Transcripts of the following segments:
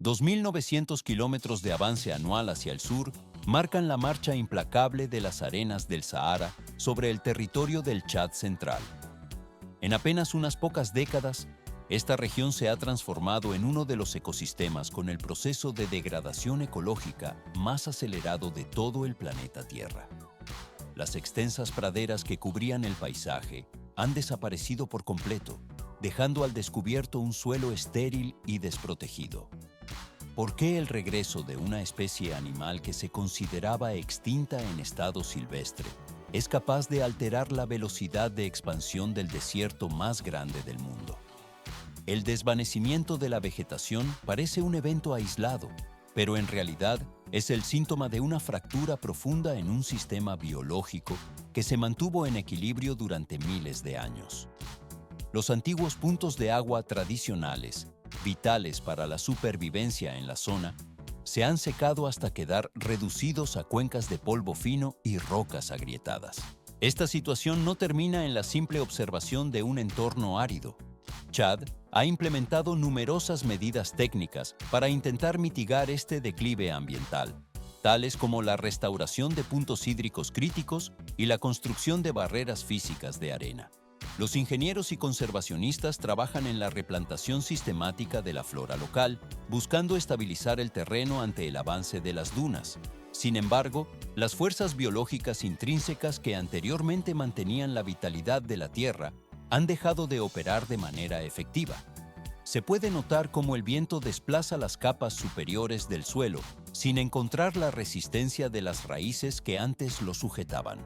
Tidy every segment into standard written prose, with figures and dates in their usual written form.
2.900 kilómetros de avance anual hacia el sur marcan la marcha implacable de las arenas del Sahara sobre el territorio del Chad central. En apenas unas pocas décadas, esta región se ha transformado en uno de los ecosistemas con el proceso de degradación ecológica más acelerado de todo el planeta Tierra. Las extensas praderas que cubrían el paisaje han desaparecido por completo, dejando al descubierto un suelo estéril y desprotegido. ¿Por qué el regreso de una especie animal que se consideraba extinta en estado silvestre es capaz de alterar la velocidad de expansión del desierto más grande del mundo? El desvanecimiento de la vegetación parece un evento aislado, pero en realidad es el síntoma de una fractura profunda en un sistema biológico que se mantuvo en equilibrio durante miles de años. Los antiguos puntos de agua tradicionales, vitales para la supervivencia en la zona, se han secado hasta quedar reducidos a cuencas de polvo fino y rocas agrietadas. Esta situación no termina en la simple observación de un entorno árido. Chad ha implementado numerosas medidas técnicas para intentar mitigar este declive ambiental, tales como la restauración de puntos hídricos críticos y la construcción de barreras físicas de arena. Los ingenieros y conservacionistas trabajan en la replantación sistemática de la flora local, buscando estabilizar el terreno ante el avance de las dunas. Sin embargo, las fuerzas biológicas intrínsecas que anteriormente mantenían la vitalidad de la tierra han dejado de operar de manera efectiva. Se puede notar cómo el viento desplaza las capas superiores del suelo sin encontrar la resistencia de las raíces que antes lo sujetaban.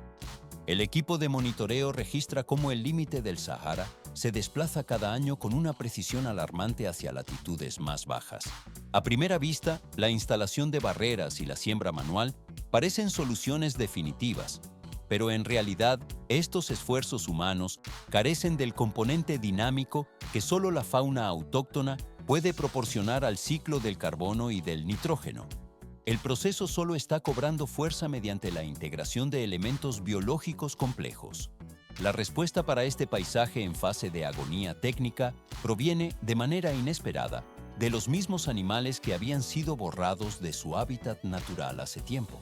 El equipo de monitoreo registra cómo el límite del Sahara se desplaza cada año con una precisión alarmante hacia latitudes más bajas. A primera vista, la instalación de barreras y la siembra manual parecen soluciones definitivas, pero en realidad estos esfuerzos humanos carecen del componente dinámico que solo la fauna autóctona puede proporcionar al ciclo del carbono y del nitrógeno. El proceso solo está cobrando fuerza mediante la integración de elementos biológicos complejos. La respuesta para este paisaje en fase de agonía técnica proviene, de manera inesperada, de los mismos animales que habían sido borrados de su hábitat natural hace tiempo.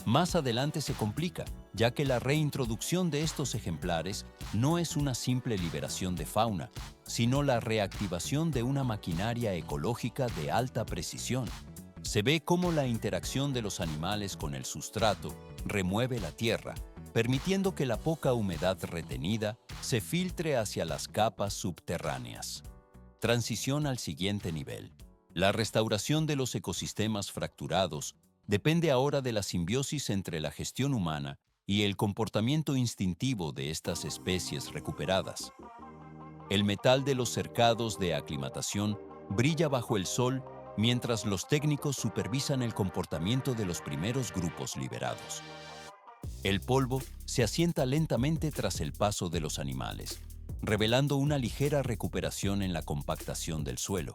Más adelante se complica, ya que la reintroducción de estos ejemplares no es una simple liberación de fauna, sino la reactivación de una maquinaria ecológica de alta precisión. Se ve cómo la interacción de los animales con el sustrato remueve la tierra, permitiendo que la poca humedad retenida se filtre hacia las capas subterráneas. Transición al siguiente nivel. La restauración de los ecosistemas fracturados depende ahora de la simbiosis entre la gestión humana y el comportamiento instintivo de estas especies recuperadas. El metal de los cercados de aclimatación brilla bajo el sol mientras los técnicos supervisan el comportamiento de los primeros grupos liberados. El polvo se asienta lentamente tras el paso de los animales, revelando una ligera recuperación en la compactación del suelo.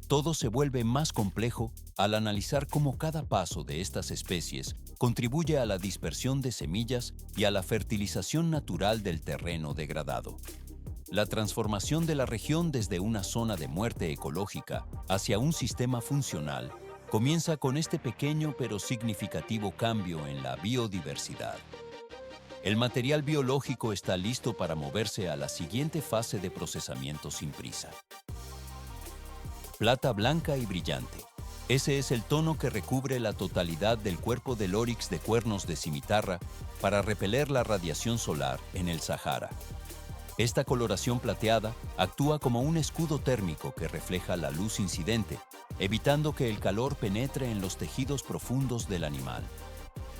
Todo se vuelve más complejo al analizar cómo cada paso de estas especies contribuye a la dispersión de semillas y a la fertilización natural del terreno degradado. La transformación de la región desde una zona de muerte ecológica hacia un sistema funcional comienza con este pequeño pero significativo cambio en la biodiversidad. El material biológico está listo para moverse a la siguiente fase de procesamiento sin prisa. Plata blanca y brillante. Ese es el tono que recubre la totalidad del cuerpo del oryx de cuernos de cimitarra para repeler la radiación solar en el Sahara. Esta coloración plateada actúa como un escudo térmico que refleja la luz incidente, evitando que el calor penetre en los tejidos profundos del animal.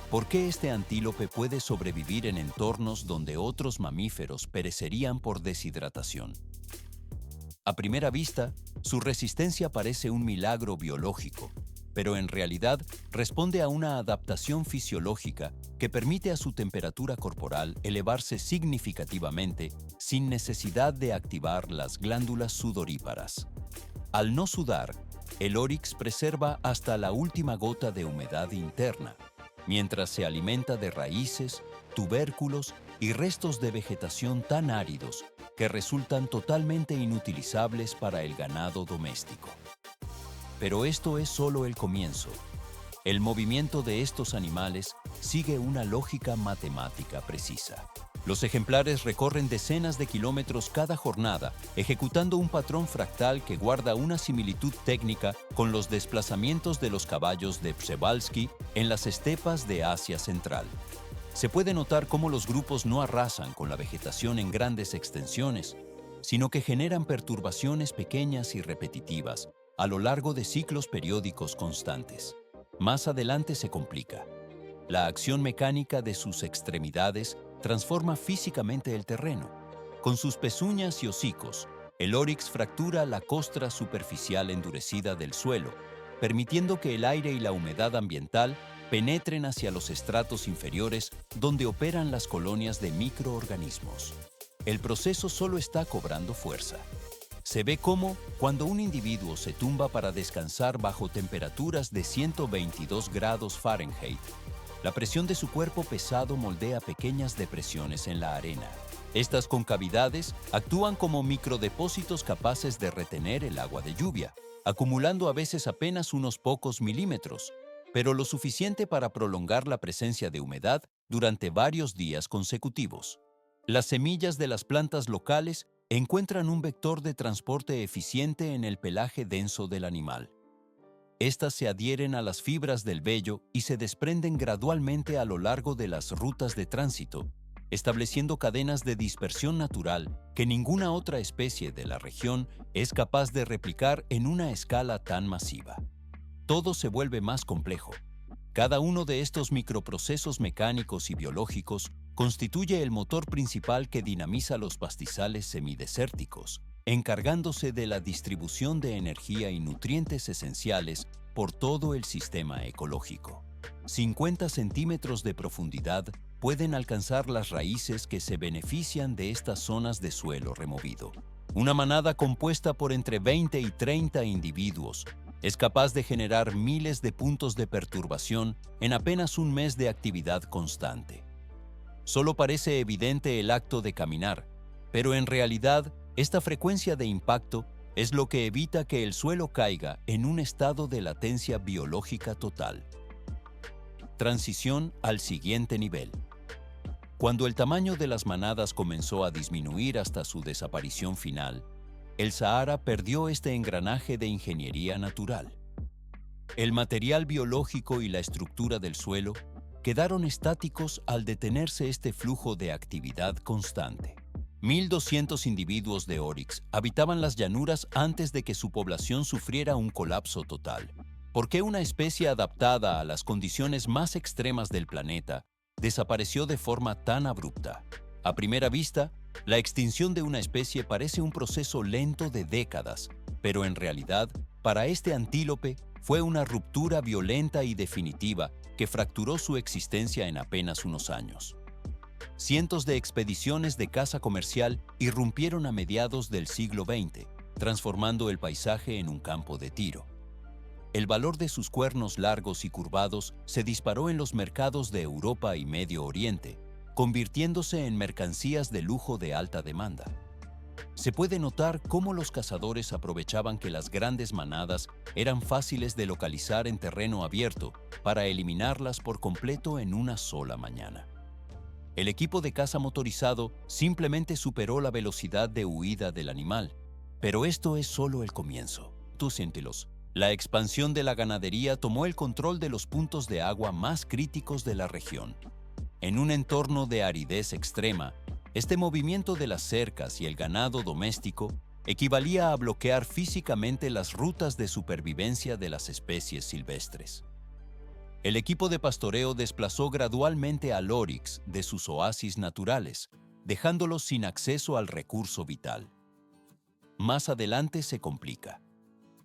¿Por qué este antílope puede sobrevivir en entornos donde otros mamíferos perecerían por deshidratación? A primera vista, su resistencia parece un milagro biológico, pero en realidad responde a una adaptación fisiológica que permite a su temperatura corporal elevarse significativamente sin necesidad de activar las glándulas sudoríparas. Al no sudar, el oryx preserva hasta la última gota de humedad interna, mientras se alimenta de raíces, tubérculos y restos de vegetación tan áridos que resultan totalmente inutilizables para el ganado doméstico. Pero esto es solo el comienzo. El movimiento de estos animales sigue una lógica matemática precisa. Los ejemplares recorren decenas de kilómetros cada jornada, ejecutando un patrón fractal que guarda una similitud técnica con los desplazamientos de los caballos de Przewalski en las estepas de Asia Central. Se puede notar cómo los grupos no arrasan con la vegetación en grandes extensiones, sino que generan perturbaciones pequeñas y repetitivas a lo largo de ciclos periódicos constantes. Más adelante se complica. La acción mecánica de sus extremidades transforma físicamente el terreno. Con sus pezuñas y hocicos, el oryx fractura la costra superficial endurecida del suelo, permitiendo que el aire y la humedad ambiental penetren hacia los estratos inferiores donde operan las colonias de microorganismos. El proceso solo está cobrando fuerza. Se ve cómo, cuando un individuo se tumba para descansar bajo temperaturas de 122 grados Fahrenheit, la presión de su cuerpo pesado moldea pequeñas depresiones en la arena. Estas concavidades actúan como microdepósitos capaces de retener el agua de lluvia, acumulando a veces apenas unos pocos milímetros, pero lo suficiente para prolongar la presencia de humedad durante varios días consecutivos. Las semillas de las plantas locales encuentran un vector de transporte eficiente en el pelaje denso del animal. Estas se adhieren a las fibras del vello y se desprenden gradualmente a lo largo de las rutas de tránsito, estableciendo cadenas de dispersión natural que ninguna otra especie de la región es capaz de replicar en una escala tan masiva. Todo se vuelve más complejo. Cada uno de estos microprocesos mecánicos y biológicos constituye el motor principal que dinamiza los pastizales semidesérticos, encargándose de la distribución de energía y nutrientes esenciales por todo el sistema ecológico. 50 centímetros de profundidad pueden alcanzar las raíces que se benefician de estas zonas de suelo removido. Una manada compuesta por entre 20 y 30 individuos es capaz de generar miles de puntos de perturbación en apenas un mes de actividad constante. Solo parece evidente el acto de caminar, pero en realidad esta frecuencia de impacto es lo que evita que el suelo caiga en un estado de latencia biológica total. Transición al siguiente nivel. Cuando el tamaño de las manadas comenzó a disminuir hasta su desaparición final, el Sahara perdió este engranaje de ingeniería natural. El material biológico y la estructura del suelo quedaron estáticos al detenerse este flujo de actividad constante. 1.200 individuos de oryx habitaban las llanuras antes de que su población sufriera un colapso total. ¿Por qué una especie adaptada a las condiciones más extremas del planeta desapareció de forma tan abrupta? A primera vista, la extinción de una especie parece un proceso lento de décadas, pero en realidad, para este antílope, fue una ruptura violenta y definitiva que fracturó su existencia en apenas unos años. Cientos de expediciones de caza comercial irrumpieron a mediados del siglo XX, transformando el paisaje en un campo de tiro. El valor de sus cuernos largos y curvados se disparó en los mercados de Europa y Medio Oriente, convirtiéndose en mercancías de lujo de alta demanda. Se puede notar cómo los cazadores aprovechaban que las grandes manadas eran fáciles de localizar en terreno abierto para eliminarlas por completo en una sola mañana. El equipo de caza motorizado simplemente superó la velocidad de huida del animal, pero esto es solo el comienzo. Tú siéntelos. La expansión de la ganadería tomó el control de los puntos de agua más críticos de la región. En un entorno de aridez extrema, este movimiento de las cercas y el ganado doméstico equivalía a bloquear físicamente las rutas de supervivencia de las especies silvestres. El equipo de pastoreo desplazó gradualmente al oryx de sus oasis naturales, dejándolos sin acceso al recurso vital. Más adelante se complica.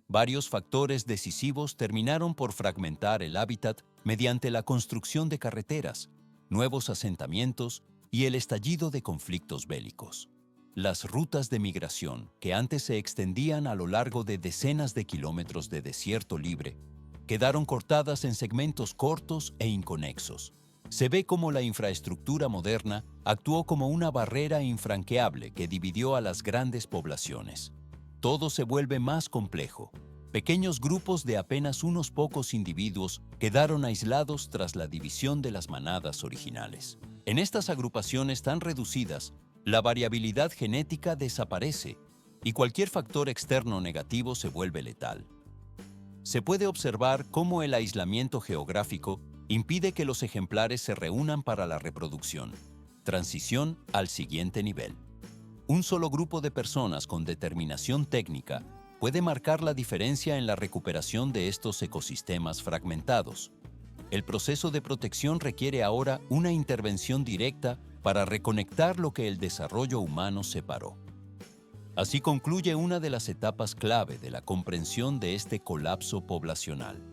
Varios factores decisivos terminaron por fragmentar el hábitat mediante la construcción de carreteras, nuevos asentamientos y el estallido de conflictos bélicos. Las rutas de migración, que antes se extendían a lo largo de decenas de kilómetros de desierto libre, quedaron cortadas en segmentos cortos e inconexos. Se ve cómo la infraestructura moderna actuó como una barrera infranqueable que dividió a las grandes poblaciones. Todo se vuelve más complejo. Pequeños grupos de apenas unos pocos individuos quedaron aislados tras la división de las manadas originales. En estas agrupaciones tan reducidas, la variabilidad genética desaparece y cualquier factor externo negativo se vuelve letal. Se puede observar cómo el aislamiento geográfico impide que los ejemplares se reúnan para la reproducción. Transición al siguiente nivel. Un solo grupo de personas con determinación técnica puede marcar la diferencia en la recuperación de estos ecosistemas fragmentados. El proceso de protección requiere ahora una intervención directa para reconectar lo que el desarrollo humano separó. Así concluye una de las etapas clave de la comprensión de este colapso poblacional.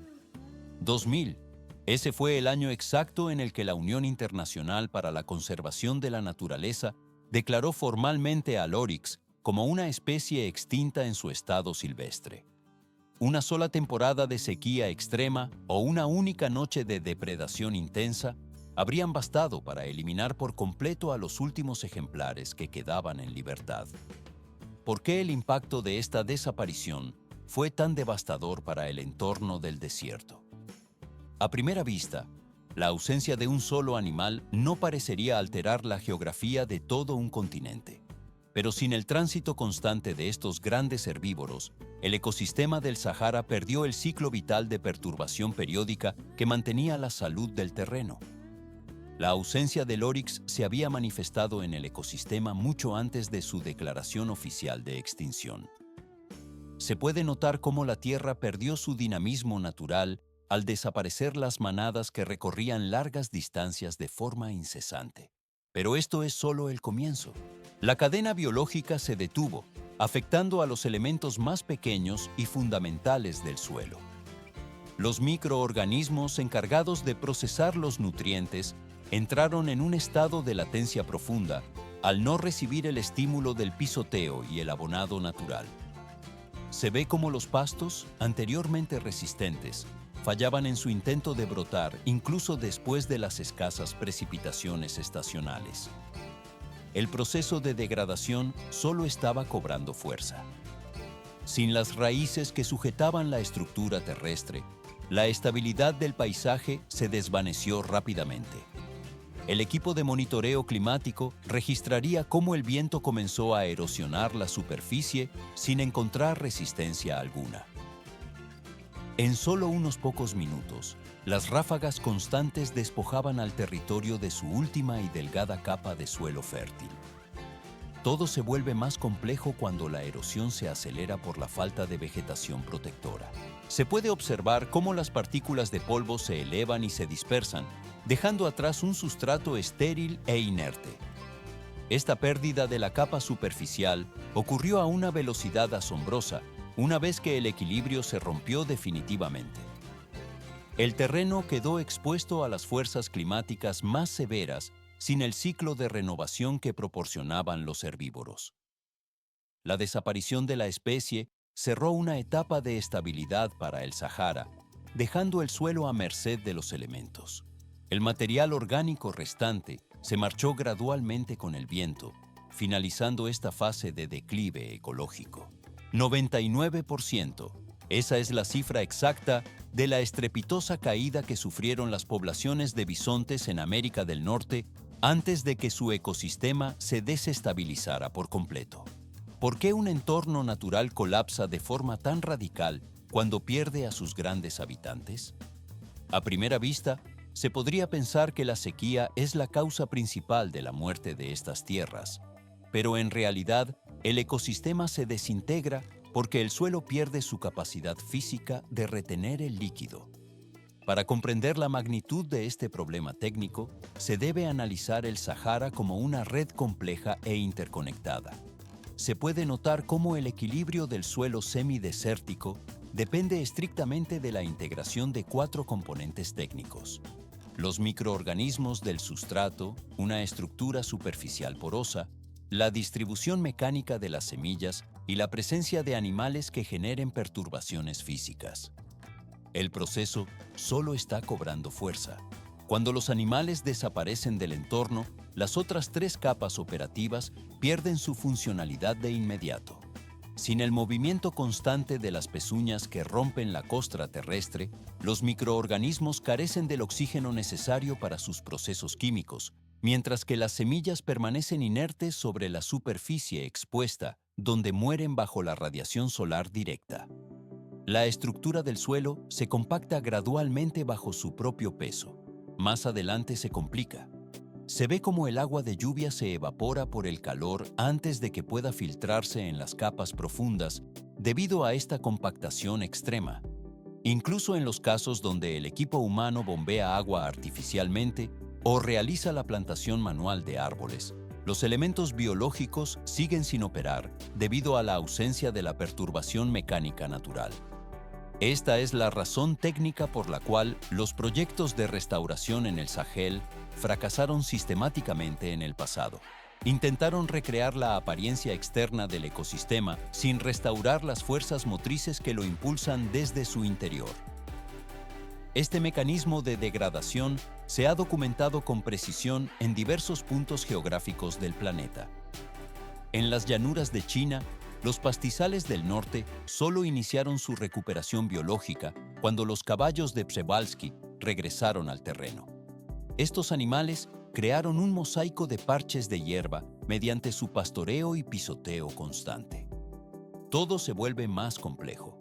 2000. Ese fue el año exacto en el que la Unión Internacional para la Conservación de la Naturaleza declaró formalmente al oryx como una especie extinta en su estado silvestre. Una sola temporada de sequía extrema o una única noche de depredación intensa habrían bastado para eliminar por completo a los últimos ejemplares que quedaban en libertad. ¿Por qué el impacto de esta desaparición fue tan devastador para el entorno del desierto? A primera vista, la ausencia de un solo animal no parecería alterar la geografía de todo un continente. Pero sin el tránsito constante de estos grandes herbívoros, el ecosistema del Sahara perdió el ciclo vital de perturbación periódica que mantenía la salud del terreno. La ausencia del oryx se había manifestado en el ecosistema mucho antes de su declaración oficial de extinción. Se puede notar cómo la Tierra perdió su dinamismo natural al desaparecer las manadas que recorrían largas distancias de forma incesante. Pero esto es solo el comienzo. La cadena biológica se detuvo, afectando a los elementos más pequeños y fundamentales del suelo. Los microorganismos encargados de procesar los nutrientes entraron en un estado de latencia profunda al no recibir el estímulo del pisoteo y el abonado natural. Se ve como los pastos, anteriormente resistentes, fallaban en su intento de brotar incluso después de las escasas precipitaciones estacionales. El proceso de degradación solo estaba cobrando fuerza. Sin las raíces que sujetaban la estructura terrestre, la estabilidad del paisaje se desvaneció rápidamente. El equipo de monitoreo climático registraría cómo el viento comenzó a erosionar la superficie sin encontrar resistencia alguna. En solo unos pocos minutos, las ráfagas constantes despojaban al territorio de su última y delgada capa de suelo fértil. Todo se vuelve más complejo cuando la erosión se acelera por la falta de vegetación protectora. Se puede observar cómo las partículas de polvo se elevan y se dispersan, dejando atrás un sustrato estéril e inerte. Esta pérdida de la capa superficial ocurrió a una velocidad asombrosa una vez que el equilibrio se rompió definitivamente. El terreno quedó expuesto a las fuerzas climáticas más severas sin el ciclo de renovación que proporcionaban los herbívoros. La desaparición de la especie cerró una etapa de estabilidad para el Sahara, dejando el suelo a merced de los elementos. El material orgánico restante se marchó gradualmente con el viento, finalizando esta fase de declive ecológico. 99%. Esa es la cifra exacta de la estrepitosa caída que sufrieron las poblaciones de bisontes en América del Norte antes de que su ecosistema se desestabilizara por completo. ¿Por qué un entorno natural colapsa de forma tan radical cuando pierde a sus grandes habitantes? A primera vista, se podría pensar que la sequía es la causa principal de la muerte de estas tierras, pero en realidad el ecosistema se desintegra porque el suelo pierde su capacidad física de retener el líquido. Para comprender la magnitud de este problema técnico, se debe analizar el Sahara como una red compleja e interconectada. Se puede notar cómo el equilibrio del suelo semidesértico depende estrictamente de la integración de 4 componentes técnicos: los microorganismos del sustrato, una estructura superficial porosa, la distribución mecánica de las semillas y la presencia de animales que generen perturbaciones físicas. El proceso solo está cobrando fuerza. Cuando los animales desaparecen del entorno, las otras 3 capas operativas pierden su funcionalidad de inmediato. Sin el movimiento constante de las pezuñas que rompen la costra terrestre, los microorganismos carecen del oxígeno necesario para sus procesos químicos, mientras que las semillas permanecen inertes sobre la superficie expuesta, donde mueren bajo la radiación solar directa. La estructura del suelo se compacta gradualmente bajo su propio peso. Más adelante se complica. Se ve como el agua de lluvia se evapora por el calor antes de que pueda filtrarse en las capas profundas debido a esta compactación extrema. Incluso en los casos donde el equipo humano bombea agua artificialmente o realiza la plantación manual de árboles, los elementos biológicos siguen sin operar debido a la ausencia de la perturbación mecánica natural. Esta es la razón técnica por la cual los proyectos de restauración en el Sahel fracasaron sistemáticamente en el pasado. Intentaron recrear la apariencia externa del ecosistema sin restaurar las fuerzas motrices que lo impulsan desde su interior. Este mecanismo de degradación se ha documentado con precisión en diversos puntos geográficos del planeta. En las llanuras de China, los pastizales del norte solo iniciaron su recuperación biológica cuando los caballos de Przewalski regresaron al terreno. Estos animales crearon un mosaico de parches de hierba mediante su pastoreo y pisoteo constante. Todo se vuelve más complejo.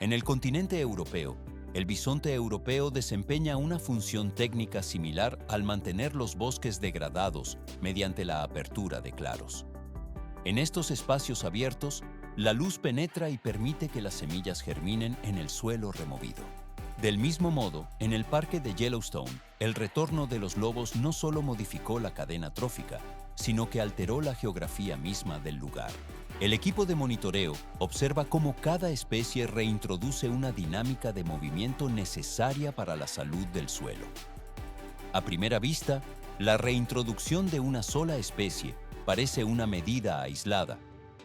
En el continente europeo, el bisonte europeo desempeña una función técnica similar al mantener los bosques degradados mediante la apertura de claros. En estos espacios abiertos, la luz penetra y permite que las semillas germinen en el suelo removido. Del mismo modo, en el parque de Yellowstone, el retorno de los lobos no solo modificó la cadena trófica, sino que alteró la geografía misma del lugar. El equipo de monitoreo observa cómo cada especie reintroduce una dinámica de movimiento necesaria para la salud del suelo. A primera vista, la reintroducción de una sola especie parece una medida aislada,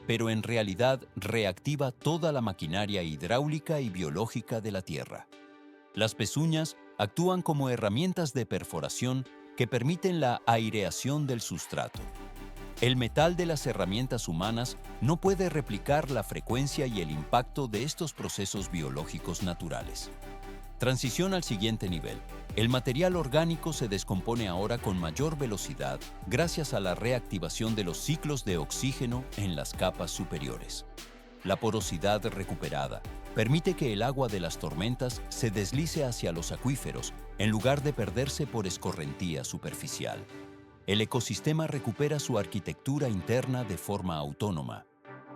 pero en realidad reactiva toda la maquinaria hidráulica y biológica de la Tierra. Las pezuñas actúan como herramientas de perforación que permiten la aireación del sustrato. El metal de las herramientas humanas no puede replicar la frecuencia y el impacto de estos procesos biológicos naturales. Transición al siguiente nivel. El material orgánico se descompone ahora con mayor velocidad gracias a la reactivación de los ciclos de oxígeno en las capas superiores. La porosidad recuperada permite que el agua de las tormentas se deslice hacia los acuíferos en lugar de perderse por escorrentía superficial. El ecosistema recupera su arquitectura interna de forma autónoma.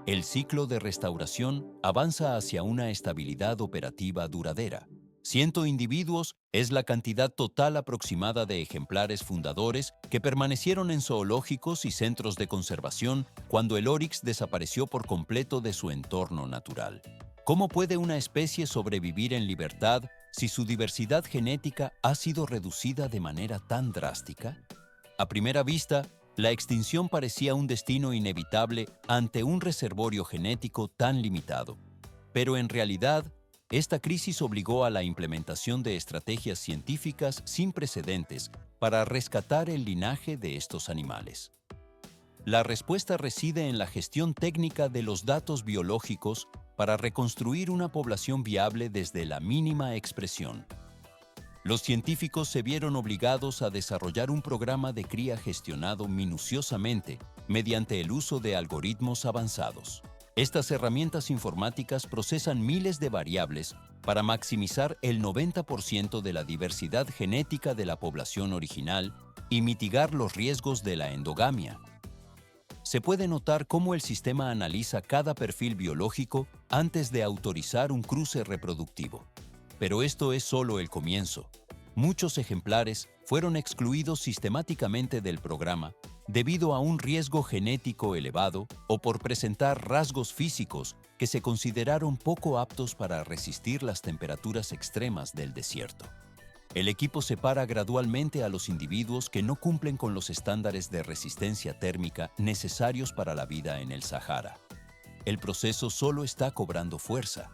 El ciclo de restauración avanza hacia una estabilidad operativa duradera. 100 individuos es la cantidad total aproximada de ejemplares fundadores que permanecieron en zoológicos y centros de conservación cuando el oryx desapareció por completo de su entorno natural. ¿Cómo puede una especie sobrevivir en libertad si su diversidad genética ha sido reducida de manera tan drástica? A primera vista, la extinción parecía un destino inevitable ante un reservorio genético tan limitado. Pero en realidad, esta crisis obligó a la implementación de estrategias científicas sin precedentes para rescatar el linaje de estos animales. La respuesta reside en la gestión técnica de los datos biológicos para reconstruir una población viable desde la mínima expresión. Los científicos se vieron obligados a desarrollar un programa de cría gestionado minuciosamente mediante el uso de algoritmos avanzados. Estas herramientas informáticas procesan miles de variables para maximizar el 90% de la diversidad genética de la población original y mitigar los riesgos de la endogamia. Se puede notar cómo el sistema analiza cada perfil biológico antes de autorizar un cruce reproductivo. Pero esto es solo el comienzo. Muchos ejemplares fueron excluidos sistemáticamente del programa debido a un riesgo genético elevado o por presentar rasgos físicos que se consideraron poco aptos para resistir las temperaturas extremas del desierto. El equipo separa gradualmente a los individuos que no cumplen con los estándares de resistencia térmica necesarios para la vida en el Sahara. El proceso solo está cobrando fuerza.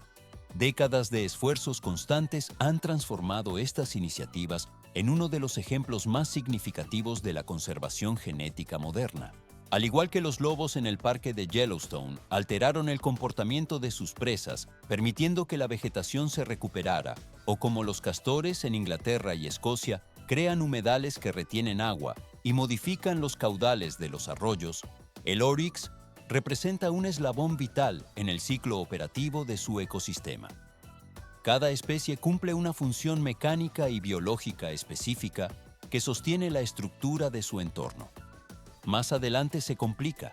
Décadas de esfuerzos constantes han transformado estas iniciativas en uno de los ejemplos más significativos de la conservación genética moderna. Al igual que los lobos en el parque de Yellowstone, alteraron el comportamiento de sus presas, permitiendo que la vegetación se recuperara, o como los castores en Inglaterra y Escocia, crean humedales que retienen agua y modifican los caudales de los arroyos, el oryx representa un eslabón vital en el ciclo operativo de su ecosistema. Cada especie cumple una función mecánica y biológica específica que sostiene la estructura de su entorno. Más adelante se complica.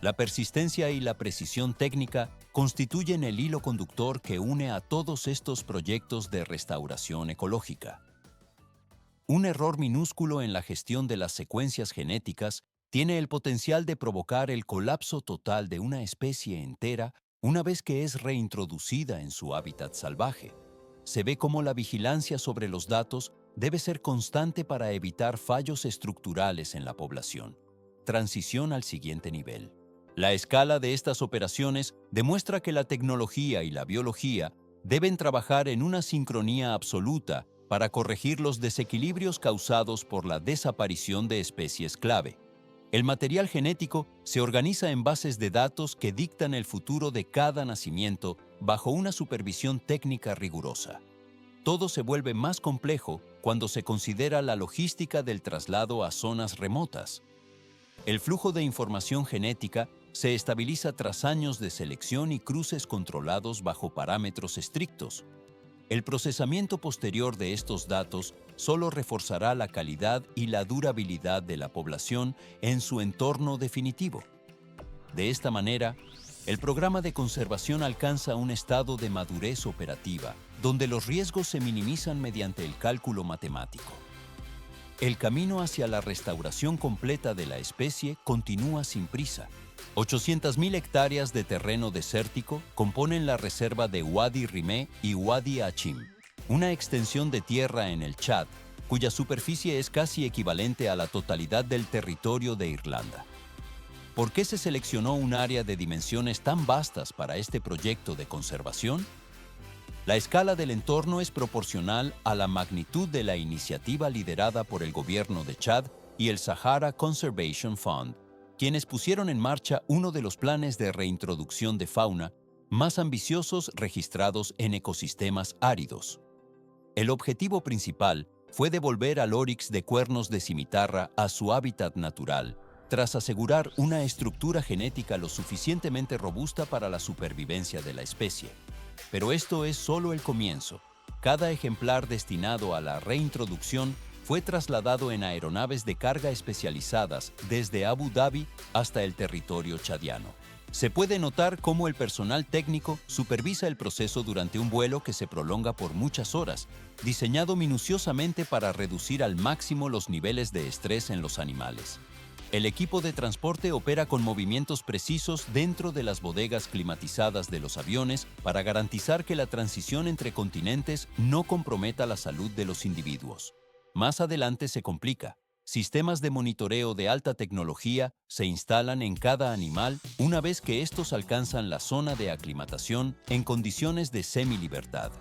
La persistencia y la precisión técnica constituyen el hilo conductor que une a todos estos proyectos de restauración ecológica. Un error minúsculo en la gestión de las secuencias genéticas tiene el potencial de provocar el colapso total de una especie entera una vez que es reintroducida en su hábitat salvaje. Se ve cómo la vigilancia sobre los datos debe ser constante para evitar fallos estructurales en la población. Transición al siguiente nivel. La escala de estas operaciones demuestra que la tecnología y la biología deben trabajar en una sincronía absoluta para corregir los desequilibrios causados por la desaparición de especies clave. El material genético se organiza en bases de datos que dictan el futuro de cada nacimiento bajo una supervisión técnica rigurosa. Todo se vuelve más complejo cuando se considera la logística del traslado a zonas remotas. El flujo de información genética se estabiliza tras años de selección y cruces controlados bajo parámetros estrictos. El procesamiento posterior de estos datos solo reforzará la calidad y la durabilidad de la población en su entorno definitivo. De esta manera, el programa de conservación alcanza un estado de madurez operativa, donde los riesgos se minimizan mediante el cálculo matemático. El camino hacia la restauración completa de la especie continúa sin prisa. 800.000 hectáreas de terreno desértico componen la reserva de Wadi Rimé y Wadi Achim, una extensión de tierra en el Chad, cuya superficie es casi equivalente a la totalidad del territorio de Irlanda. ¿Por qué se seleccionó un área de dimensiones tan vastas para este proyecto de conservación? La escala del entorno es proporcional a la magnitud de la iniciativa liderada por el gobierno de Chad y el Sahara Conservation Fund, quienes pusieron en marcha uno de los planes de reintroducción de fauna más ambiciosos registrados en ecosistemas áridos. El objetivo principal fue devolver al oryx de cuernos de cimitarra a su hábitat natural, tras asegurar una estructura genética lo suficientemente robusta para la supervivencia de la especie. Pero esto es solo el comienzo. Cada ejemplar destinado a la reintroducción fue trasladado en aeronaves de carga especializadas desde Abu Dhabi hasta el territorio chadiano. Se puede notar cómo el personal técnico supervisa el proceso durante un vuelo que se prolonga por muchas horas, diseñado minuciosamente para reducir al máximo los niveles de estrés en los animales. El equipo de transporte opera con movimientos precisos dentro de las bodegas climatizadas de los aviones para garantizar que la transición entre continentes no comprometa la salud de los individuos. Más adelante se complica. Sistemas de monitoreo de alta tecnología se instalan en cada animal una vez que estos alcanzan la zona de aclimatación en condiciones de semilibertad.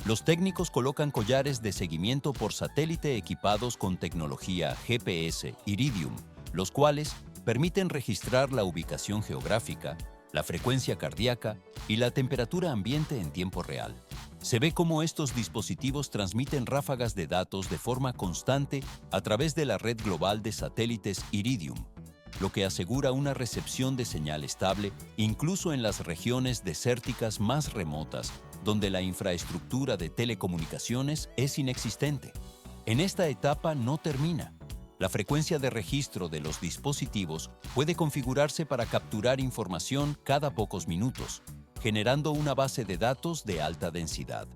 Los técnicos colocan collares de seguimiento por satélite equipados con tecnología GPS Iridium, los cuales permiten registrar la ubicación geográfica, la frecuencia cardíaca y la temperatura ambiente en tiempo real. Se ve cómo estos dispositivos transmiten ráfagas de datos de forma constante a través de la red global de satélites Iridium, lo que asegura una recepción de señal estable incluso en las regiones desérticas más remotas, donde la infraestructura de telecomunicaciones es inexistente. En esta etapa no termina. La frecuencia de registro de los dispositivos puede configurarse para capturar información cada pocos minutos, generando una base de datos de alta densidad.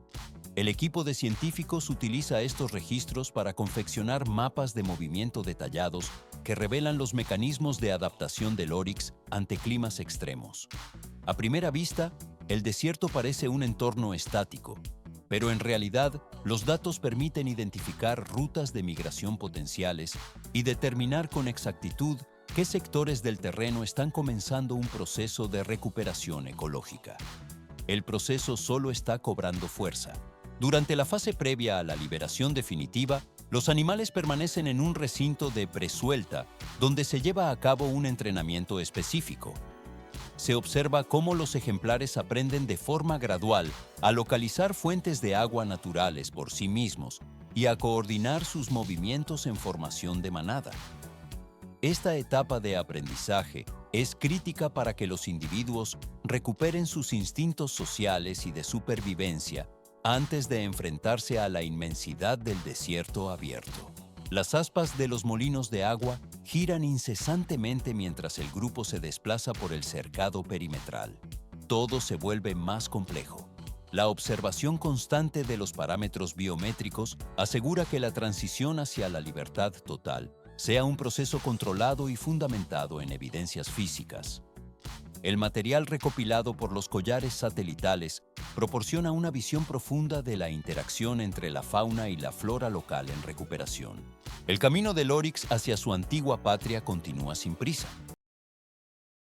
El equipo de científicos utiliza estos registros para confeccionar mapas de movimiento detallados que revelan los mecanismos de adaptación del oryx ante climas extremos. A primera vista, el desierto parece un entorno estático, pero en realidad los datos permiten identificar rutas de migración potenciales y determinar con exactitud qué sectores del terreno están comenzando un proceso de recuperación ecológica. El proceso solo está cobrando fuerza. Durante la fase previa a la liberación definitiva, los animales permanecen en un recinto de presuelta, donde se lleva a cabo un entrenamiento específico. Se observa cómo los ejemplares aprenden de forma gradual a localizar fuentes de agua naturales por sí mismos y a coordinar sus movimientos en formación de manada. Esta etapa de aprendizaje es crítica para que los individuos recuperen sus instintos sociales y de supervivencia antes de enfrentarse a la inmensidad del desierto abierto. Las aspas de los molinos de agua giran incesantemente mientras el grupo se desplaza por el cercado perimetral. Todo se vuelve más complejo. La observación constante de los parámetros biométricos asegura que la transición hacia la libertad total sea un proceso controlado y fundamentado en evidencias físicas. El material recopilado por los collares satelitales proporciona una visión profunda de la interacción entre la fauna y la flora local en recuperación. El camino del Oryx hacia su antigua patria continúa sin prisa.